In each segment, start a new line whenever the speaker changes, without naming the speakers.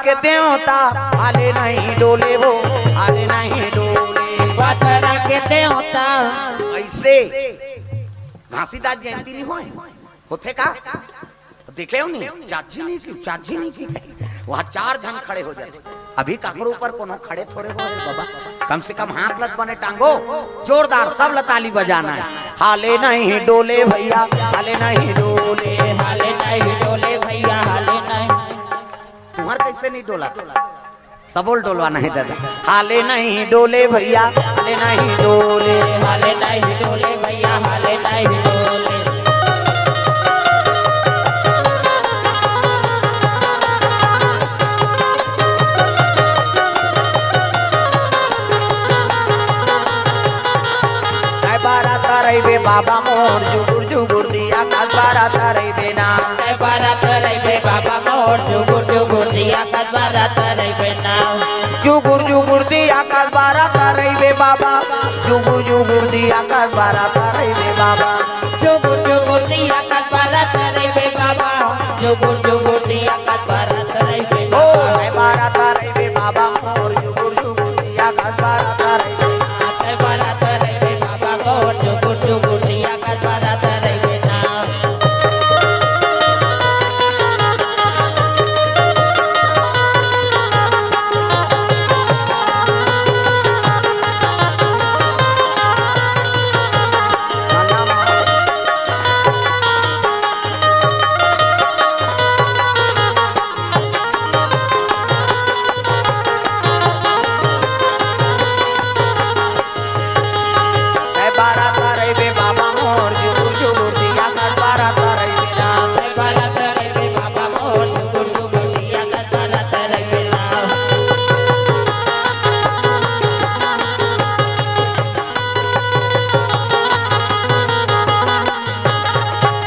के देवता हाले नहीं डोले वो हाले नहीं डोले
पथरा के देवता
ऐसे घासीदास जयंती नहीं होते का देखे नहीं चाची नहीं की वहाँ 4 जन खड़े हो जाते अभी काकरो ऊपर कोनो खड़े थोड़े हो बाबा कम से कम हाथ लत बने टांगो जोरदार सब लताली बजाना है हाले नहीं डोले भैया हाले नहीं डोले
हाले नहीं डोले भैया हाले नहीं
तुम्हार कैसे नहीं डोला सबोल डोलवा नहीं दादा हाले नहीं डोले भैया हाले नहीं डोले
हाले नहीं डोले भैया हाले नहीं डोले
रे बाबा मोर जुगुर जुगुर दिया कदबारा तरे बेना
बारा तरे बे बाबा मोर जुगुर जुगुर दिया कदबारा तरे बेना
जुगुर जुगुर दिया कदबारा तरे बे बाबा जुगुर जुगुर दिया कदबारा तरे बे बाबा
जुगुर जुगुर दिया कदबारा तरे बे बाबा जुगुर जुगुर दिया कदबारा तरे बे
ओ बारा तरे बे बाबा मोर जुगुर जुगुर दिया कदबारा तरे बे
बारा तरे बे बाबा मोर जुगुर जुगुर दिया कदबारा तरे बेना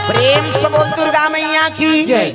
प्रेम से बोल दुर्गा मैया की जय।